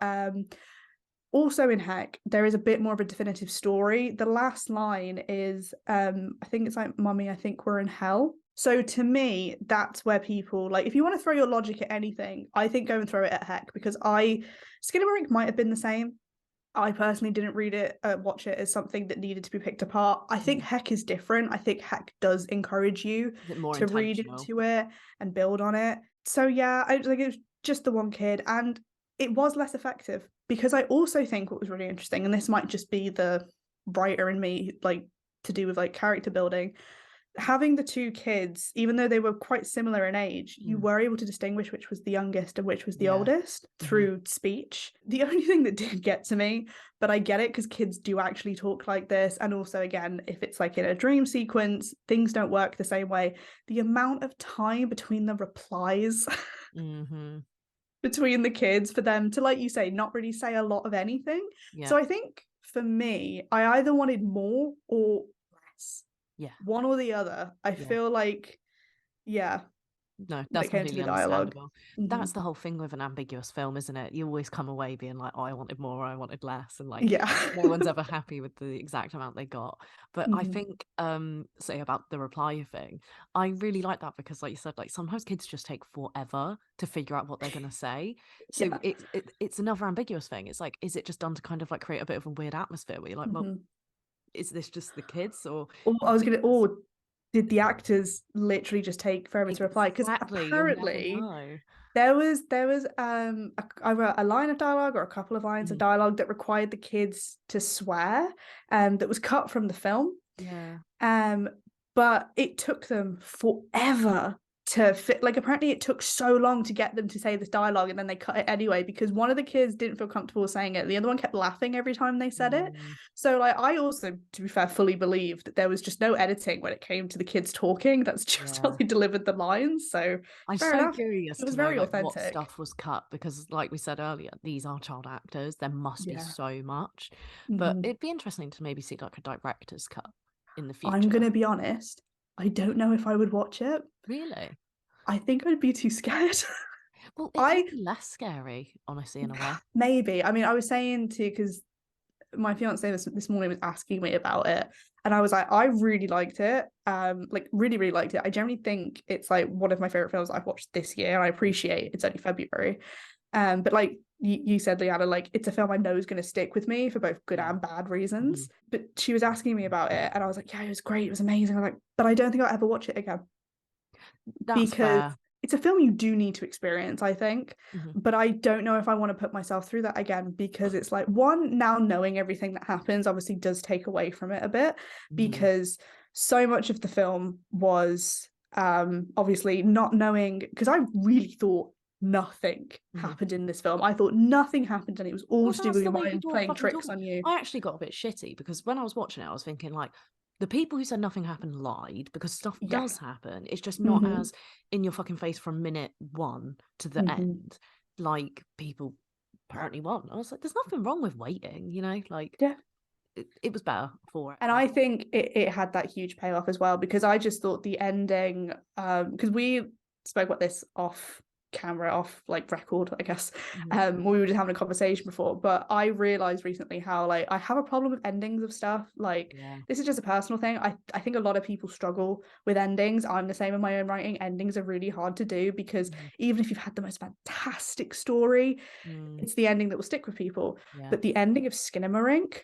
Also in Heck, there is a bit more of a definitive story. The last line is, I think it's like, Mummy, I think we're in hell. So to me, that's where people like, if you want to throw your logic at anything, I think go and throw it at Heck because Skinamarink might have been the same. I personally didn't read it, watch it as something that needed to be picked apart. I think Heck is different. I think Heck does encourage you Is it more to read intentional? into it and build on it. So yeah, I like it was just the one kid, and it was less effective because I also think what was really interesting, and this might just be the writer in me, like to do with like character building, having the two kids, even though they were quite similar in age, you Mm. were able to distinguish which was the youngest and which was the Yeah. oldest Hmm. through speech. The only thing that did get to me, but I get it because kids do actually talk like this. And also, again, if it's like in a dream sequence, things don't work the same way. The amount of time between the replies Hmm. between the kids for them to, like you say, not really say a lot of anything. Yeah. So I think for me, I either wanted more or less, Yeah. one or the other. I Yeah. feel like, yeah, No, when that's it came to completely the dialogue. understandable. Hmm. That's the whole thing with an ambiguous film, isn't it? You always come away being like, oh, I wanted more, or I wanted less, and like Yeah. no one's ever happy with the exact amount they got. But I Hmm. think, say about the reply thing, I really like that because, like you said, like sometimes kids just take forever to figure out what they're gonna say. So Yeah. it's another ambiguous thing. It's like, is it just done to kind of like create a bit of a weird atmosphere where you're like, well, Hmm. is this just the kids, or Or do I you was think gonna, there's or did the actors literally just take forever to reply? Because exactly you'll never apparently know. there was either a line of dialogue or a couple of lines of Mhm. dialogue that required the kids to swear, that was cut from the film. Yeah. Um, but it took them forever to fit. Like, apparently, it took so long to get them to say this dialogue, and then they cut it anyway because one of the kids didn't feel comfortable saying it. The other one kept laughing every time they said it. Mm. So, like, I also, to be fair, fully believed that there was just no editing when it came to the kids talking. That's just how Yeah. they delivered the lines. So, I'm fair so enough. curious It was to know very like what authentic. stuff was cut because like we said earlier, these are child actors. There must be Yeah. so much. But Hmm. it'd be interesting to maybe see like a director's cut in the I'm future. gonna be honest. I don't know if I would watch it. Really? I think I'd be too scared. Well, it could I be less scary, honestly, in a way. maybe. I mean, I was saying to because my fiance this morning was asking me about it, and I was like, I really liked it. Like really, really liked it. I generally think it's like one of my favorite films I've watched this year. And I appreciate it's only February. But like you said, Leanna, like it's a film I know is going to stick with me for both good Yeah. and bad Hmm. reasons. But she was asking me about it, and I was like, yeah, it was great, it was amazing. I was like, but I don't think I'll ever watch it again That's because fair. it's a film you do need to experience, I think. Hmm. But I don't know if I want to put myself through that again because it's like, one, now knowing everything that happens obviously does take away from it a bit Hmm. because so much of the film was obviously not knowing, because I really thought nothing Hmm. happened in this film. I thought nothing happened and it was all Well, to do that's with the your way mind people were playing fucking tricks talking. on you. I actually got a bit shitty because when I was watching it, I was thinking like the people who said nothing happened lied because stuff Yeah. does happen. It's just not Hmm. as in your fucking face from minute one to the Hmm. end. Like people apparently won. I was like, there's nothing wrong with waiting, like Yeah. it was better for it. And I think it had that huge payoff as well because I just thought the ending, because we spoke about this off camera off like record, I guess. Mhm. We were just having a conversation before, but I realized recently how like I have a problem with endings of stuff. Like Yeah. this is just a personal thing. I think a lot of people struggle with endings. I'm the same in my own writing. Endings are really hard to do because Mhm. even if you've had the most fantastic story, Mm. it's the ending that will stick with people. Yeah. But the ending of Skinamarink,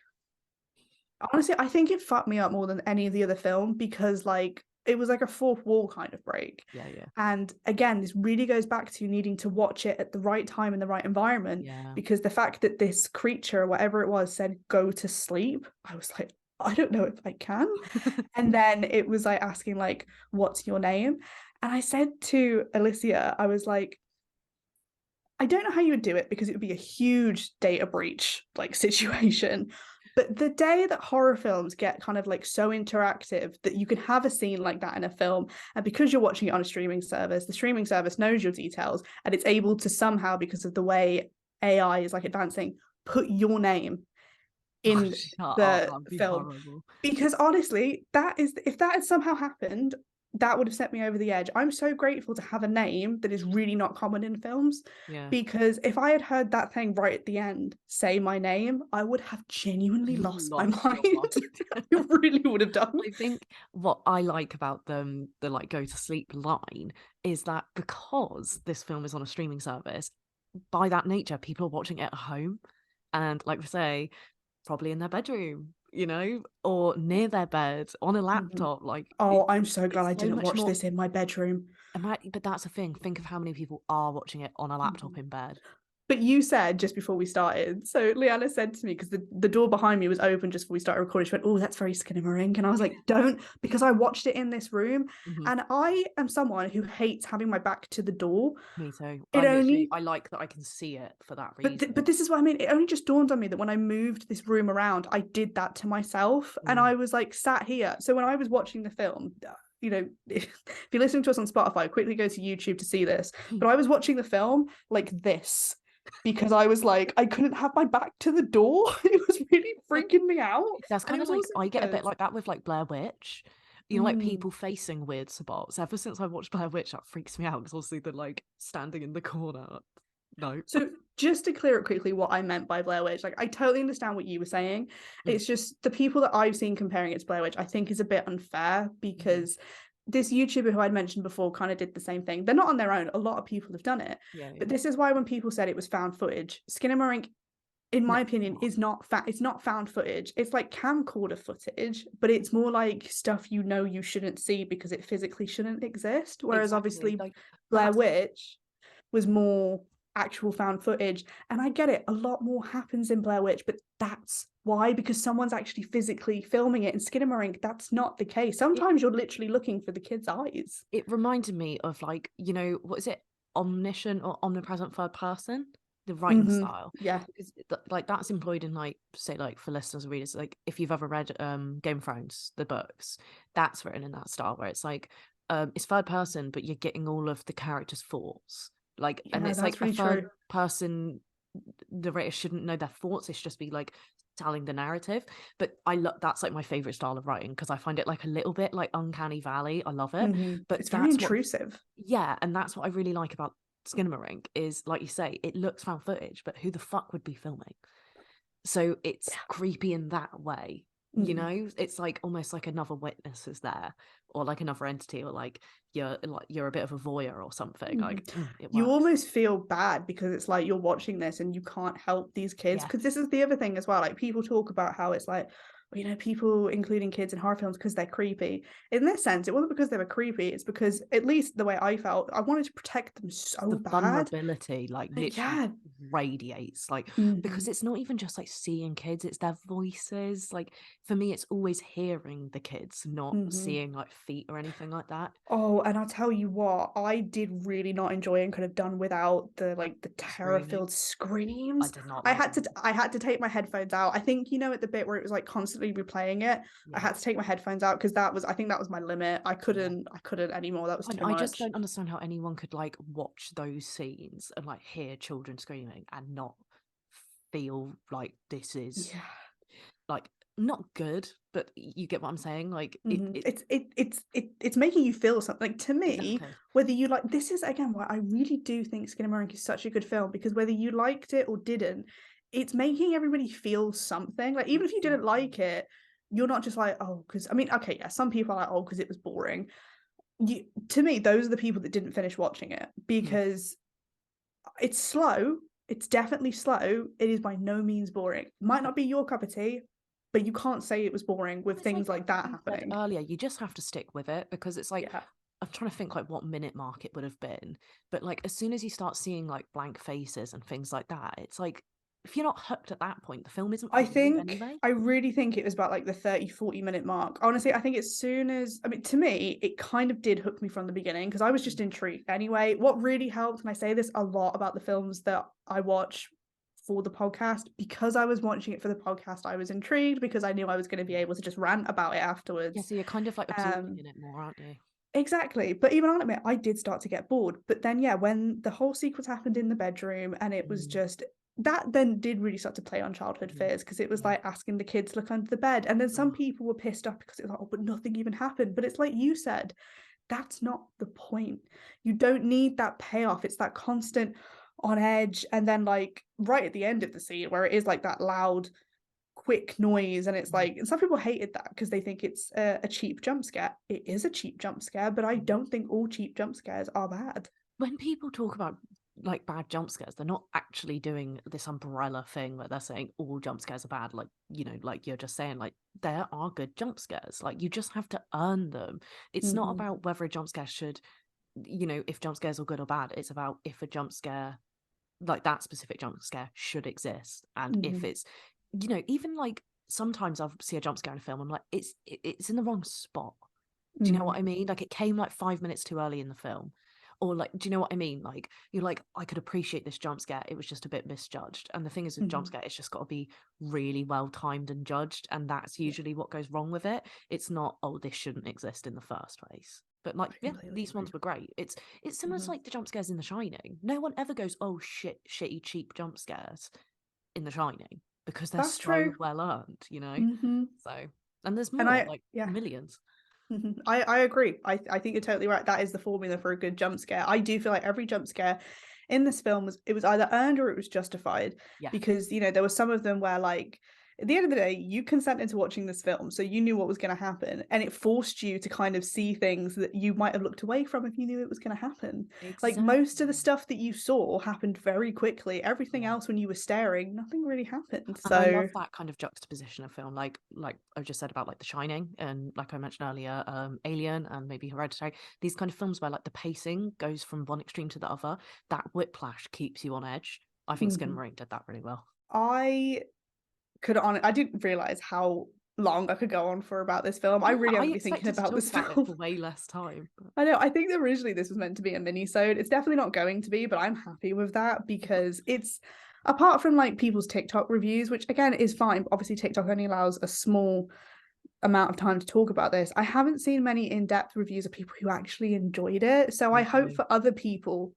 honestly, I think it fucked me up more than any of the other film because like it was like a fourth wall kind of break. Yeah. Yeah. And again, this really goes back to needing to watch it at the right time in the right environment, Yeah. because the fact that this creature, whatever it was, said go to sleep, I was like, I don't know if I can. And then it was like asking like, what's your name? And I said to Alicia, I was like, I don't know how you would do it because it would be a huge data breach like situation. But the day that horror films get kind of like so interactive that you can have a scene like that in a film, and because you're watching it on a streaming service, the streaming service knows your details and it's able to somehow, because of the way AI is like advancing, put your name Oh, in shut up. the That'd be film. horrible. Because honestly, that is, if that had somehow happened, that would have set me over the edge. I'm so grateful to have a name that is really not common in films, Yeah. because if I had heard that thing right at the end say my name, I would have genuinely lost my Lost your mind. mind. I really would have done. I think what I like about the like go to sleep line is that because this film is on a streaming service, by that nature, people are watching it at home and, like we say, probably in their bedroom, or near their bed on a Mhm. laptop. Like Oh, I'm so glad it's I so didn't much watch more. this in my bedroom. But that's the thing. Think of how many people are watching it on a Mhm. laptop in bed. But you said just before we started, so Leanna said to me, because the door behind me was open just before we started recording, she went, oh, that's very Skinamarink. And I was like, don't, because I watched it in this room. Mhm. And I am someone who hates having my back to the door. Me too. It only, I like that I can see it for that but reason. this is what I mean. It only just dawned on me that when I moved this room around, I did that to myself. And Mm. I was like sat here. So when I was watching the film, if you're listening to us on Spotify, quickly go to YouTube to see this. But I was watching the film like this because I was like, I couldn't have my back to the door. It was really freaking me out. That's And it kind of was like also I get a bit because like that with like Blair Witch. Like mm, people facing weird spots. Ever since I watched Blair Witch, that freaks me out because obviously they're like standing in the corner. No. so just to clear up quickly what I meant by Blair Witch, like I totally understand what you were saying. Mm. It's just the people that I've seen comparing it to Blair Witch, I think is a bit unfair Mhm. because this YouTuber who I'd mentioned before kind of did the same thing. They're not on their own. A lot of people have done it. Yeah, yeah. But this is why when people said it was found footage, Skinamarink, in No, my it's opinion, not. is not it's not found footage. It's like camcorder footage, but it's more like stuff you shouldn't see because it physically shouldn't exist. Whereas Exactly. obviously Like Blair that's Witch was more actual found footage. And I get it, a lot more happens in Blair Witch, but that's why, because someone's actually physically filming it. In Skinamarink, that's not the case. it. Sometimes you're literally looking for the kid's eyes. It reminded me of like what is it? Omniscient or omnipresent third person, the writing Mm-hmm. style, Yeah. because like that's employed in like say like for listeners and readers, like if you've ever read Game of Thrones, the books, that's written in that style where it's like it's third person, but you're getting all of the characters' thoughts, like, and Yeah, it's like that's a really third true. person. The writer shouldn't know their thoughts. It should just be like telling the narrative. But I love that's like my favorite style of writing because I find it like a little bit like uncanny valley. I love it. Mm-hmm. But It's very that's what intrusive. yeah, and that's what I really like about Skinamarink is like you say, it looks found footage, but who the fuck would be filming? So it's creepy in that way. Mm-hmm. It's like almost like another witness is there, or like another entity, or like you're a bit of a voyeur or something. Mm-hmm. Like it You works. almost feel bad because it's like you're watching this and you can't help these kids. Because this Yes. is the other thing as well. Like people talk about how it's like, people including kids in horror films because they're creepy. In this sense, it wasn't because they were creepy. It's because, at least the way I felt, I wanted to protect them so The bad. vulnerability like Like, literally yeah. radiates, like, Mm-hmm. because it's not even just like seeing kids, it's their voices. Like for me it's always hearing the kids, not Mm-hmm. seeing like feet or anything like that. Oh, and I'll tell you what, I did really not enjoy and could have done without the Screaming, terror-filled I screams. did not I like had to them. I had to take my headphones out. I think at the bit where it was like constantly replaying it, I Yeah, had to take my headphones out because I think that was my limit. yeah. I couldn't anymore. That was too I just much. don't understand how anyone could like watch those scenes and like hear children screaming and not feel like this is Yeah. like not good, but you get what I'm saying. Like It's making you feel something. Like, to me, exactly. whether you like, this is again why I really do think SKINAMARINK is such a good film, because whether you liked it or didn't, it's making everybody feel something. Like, even if you didn't Exactly. like it, you're not just like, oh, because I mean, okay, yeah, some people are like, oh, because it was boring. To me, those are the people that didn't finish watching it, Mhm. because it's slow. It's definitely slow. It is by no means boring. Might not be your cup of tea, but you can't say it was boring with It's like things like that you said happening. earlier, you just have to stick with it because it's like Yeah. I'm trying to think like what minute mark it would have been. But like as soon as you start seeing like blank faces and things like that, it's like if you're not hooked at that point, the film isn't for you anyway. I really think it was about like the 30-40 minute mark. Honestly, I think as soon as, I mean, to me, it kind of did hook me from the beginning because I was just intrigued anyway. What really helped, and I say this a lot about the films that I watch for the podcast, because I was watching it for the podcast, I was intrigued because I knew I was going to be Yeah. able to just rant about it Yeah, afterwards. so you're kind of like absorbing Um, in it more, aren't you? Exactly. But even on it, I did start to get bored. But then, yeah, when the whole sequence happened in the bedroom and it was Mm, just that, then did really start to play on childhood mhm. fears, because it was Yeah. like asking the kids to look under the bed. And then some Oh, people were pissed off because it was like, oh, but nothing even happened. But it's like you said, that's not the point. You don't need that payoff. It's that constant on edge. And then, like, right at the end of the scene where it is like that loud quick noise, and it's mhm, like, and some people hated that because they think it's a cheap jump scare. It is a cheap jump scare, but I mhm. don't think all cheap jump scares are bad. When people talk about like bad jump scares, they're not actually doing this umbrella thing where they're saying all jump scares are bad. Like, you know, like you're just saying, like, there are good jump scares. Like, you just have to earn them. It's not Hmm. about whether a jump scare should, you know, if jump scares are good or bad. It's about if a jump scare, like that specific jump scare, should exist. And if Hmm. it's, you know, even like sometimes I'll see a jump scare in a film, I'm like, it's in the wrong spot. Do you know Hmm. what I mean? Like it came like 5 minutes too early in the film. Or like, do you know what I mean? Like you're like, I could appreciate this jump scare. It was just a bit misjudged. And the thing is with jump Hmm. scare, it's just got to be really well timed and judged. And that's Yeah, usually what goes wrong with it. It's not, oh, this shouldn't exist in the first place. But like, I yeah, completely these agree. ones were great. It's similar to Hmm. like the jump scares in The Shining. No one ever goes, oh shit, shitty cheap jump scares in The Shining because they're That's so true. well earned, you know? Hmm. So and there's And more, I, like yeah. millions. I agree. I think you're totally right. That is the formula for a good jump scare. I do feel like every jump scare in this film was either earned or it was justified, Yeah. because there were some of them where, like, at the end of the day, you consented to watching this film, so you knew what was going to happen, and it forced you to kind of see things that you might have looked away from if you knew it was going to happen. Like, most of the Exactly. stuff that you saw happened very quickly. Everything Yeah. else, when you were staring, nothing really happened. And I love So, that kind of juxtaposition of film, like I just said about like The Shining and like I mentioned earlier, Alien and maybe Hereditary. These kind of films where like the pacing goes from one extreme to the other, that whiplash keeps you on edge. I think mhm. Skinnamarink did that really well. I didn't realize how long I could go on for about this film. I Yeah, really I haven't been thinking expected to about talk this about it film. for way less time. But I know. I think that originally this was meant to be a mini-sode. It's definitely not going to be, but I'm happy with that, because it's, apart from like people's TikTok reviews, which again is fine. But obviously, TikTok only allows a small amount of time to talk about this. I haven't seen many in-depth reviews of people who actually enjoyed it. So I hope mhm, for other people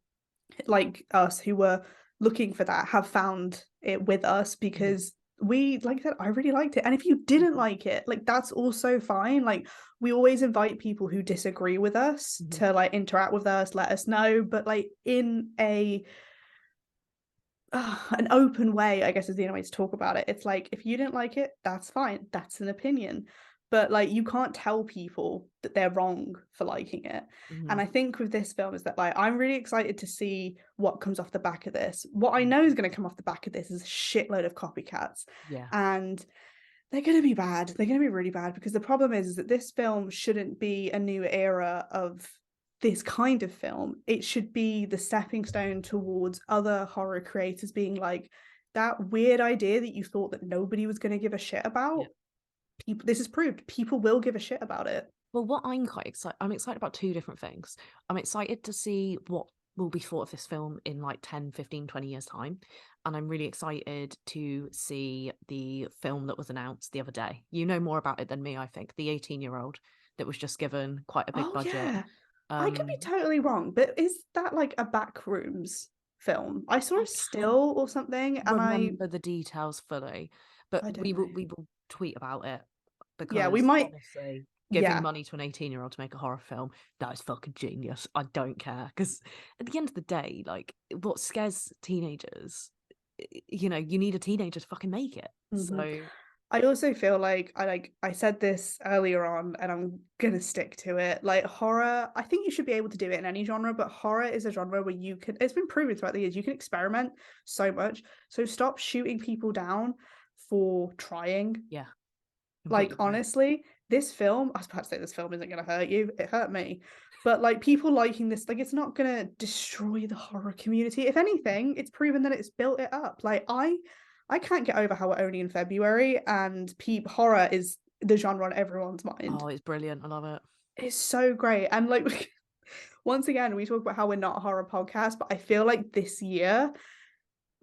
like us who were looking for that have found it with us, mhm, because we, like I said, I really liked it. And if you didn't mhm, like it, like, that's also fine. Like, we always invite people who disagree with us mhm. to like interact with us, let us know, but like in a an open way, I guess, is the only way to talk about it. It's like, if you didn't like it, that's fine. That's an opinion. But like, you can't tell people that they're wrong for liking it. And Mhm. I think with this film is that, like, I'm really excited to see what comes off the back of this. What I know is Mhm. going to come off the back of this is a shitload of copycats. Yeah. And they're going to be bad. They're going to be really bad, because the problem is that this film shouldn't be a new era of this kind of film. It should be the stepping stone towards other horror creators being like, that weird idea that you thought that nobody was going to give a shit Yeah. about. People, this is proved. People will give a shit about it. Well, what I'm quite excited, I'm excited about two different things. I'm excited to see what will be thought of this film in like 10, 15, 20 years' time. And I'm really excited to see the film that was announced the other day. You know more about it than me, I think. The 18-year-old that was just given quite a big Oh budget. yeah, I could be Um, totally wrong, but is that like a Backrooms film? I saw I a can't still or something, and remember the details fully, but I we don't will know. we will tweet about it, Yeah, we because might. honestly, giving Yeah. money to an 18-year-old to make a horror film, that is fucking genius. I don't care, because at the end of the day, like, what scares teenagers, you know, you need a teenager to fucking make it. Mhm. So I also feel like I said this earlier on, and I'm gonna stick to it. Like horror, I think you should be able to do it in any genre, but horror is a genre where you can. It's been proven throughout the years you can experiment so much. So stop shooting people down for trying. yeah, Like completely agree. honestly, this film. I was about to say this film isn't gonna hurt you. It hurt me, but like people liking this, like it's not gonna destroy the horror community. If anything, it's proven that it's built it up. Like I can't get over how we're only in February and peep horror is the genre on everyone's mind. Oh, it's brilliant. I love it. It's so great. And like once again, we talk about how we're not a horror podcast, but I feel like this year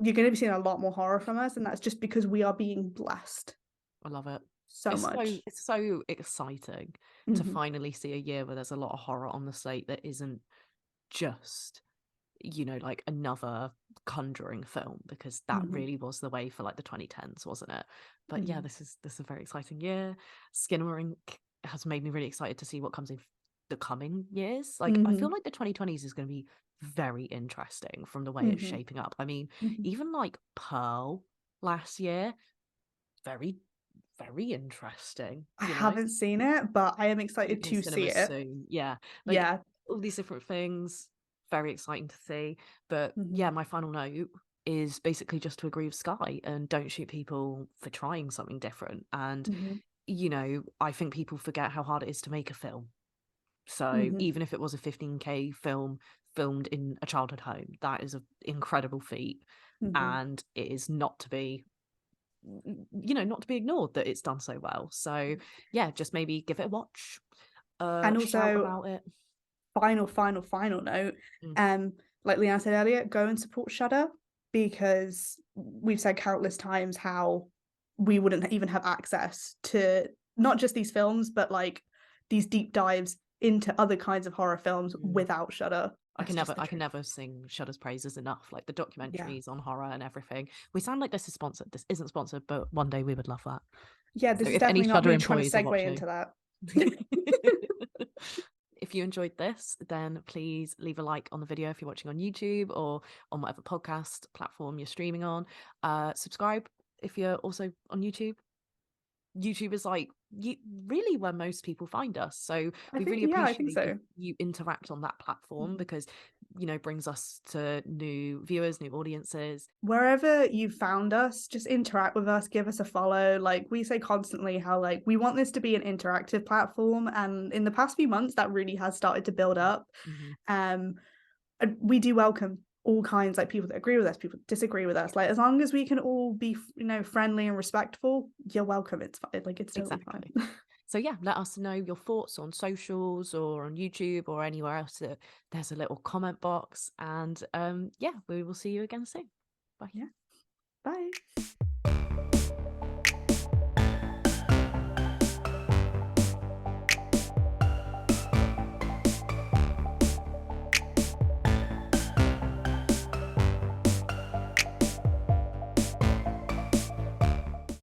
you're gonna be seeing a lot more horror from us, and that's just because we are being blessed I love it. so much. It's so exciting to Mhm, finally see a year where there's a lot of horror on the slate that isn't just, you know, like another Conjuring film, because that mhm, really was the way for like the 2010s, wasn't it? But yeah, mhm, this is a very exciting year. Skinamarink has made me really excited to see what comes in the coming years. Like, I feel mhm, like the 2020s is going to be very interesting from the way it's mhm, shaping up. I mean, mhm. even like Pearl last year, very, very interesting, I you know? haven't seen it, but I am excited In to see cinemas it. soon. Yeah. Like, Yeah. all these different things, very exciting to see. But Mhm, yeah, my final note is basically just to agree with Sky and don't shoot people for trying something different. And, mhm, you know, I think people forget how hard it is to make a film. So mhm, even if it was a 15K film filmed in a childhood home, that is an incredible feat. mhm. And it is not to be, you know, not to be ignored that it's done so well. So yeah, just maybe give it a watch, And shout also, about it. final note, Mm, um, like Leanne said earlier, go and support Shudder because we've said countless times how we wouldn't even have access to not just these films, but like these deep dives into other kinds of horror films mm. without Shudder. That's just the I can truth. never sing Shudder's praises enough. Like the Yeah. documentaries on horror and everything. We sound like this is sponsored. This isn't sponsored, but one day we would love that. Yeah, So this is if any definitely not Shudder me trying to employees are segue into watching, that. if you enjoyed this, then please leave a like on the video if you're watching on YouTube or on whatever podcast platform you're streaming on. Subscribe if you're also on YouTube. YouTube is like really where most people find us. So I we think, really yeah, I think appreciate if so. you interact on that platform, Mhm. because, you know, brings us to new viewers, new audiences. Wherever you found us, just interact with us, give us a follow. Like we say constantly how like we want this to be an interactive platform, and in the past few months that really has started to build up. Mhm. Um and we do welcome all kinds, like people that agree with us, people that disagree with us. Like as long as we can all be, friendly and respectful, you're welcome. It's fine. Like it's totally fine. Exactly. So yeah, let us know your thoughts on socials or on YouTube or anywhere else. There's a little comment box, and yeah, we will see you again soon. Bye. Yeah. Bye.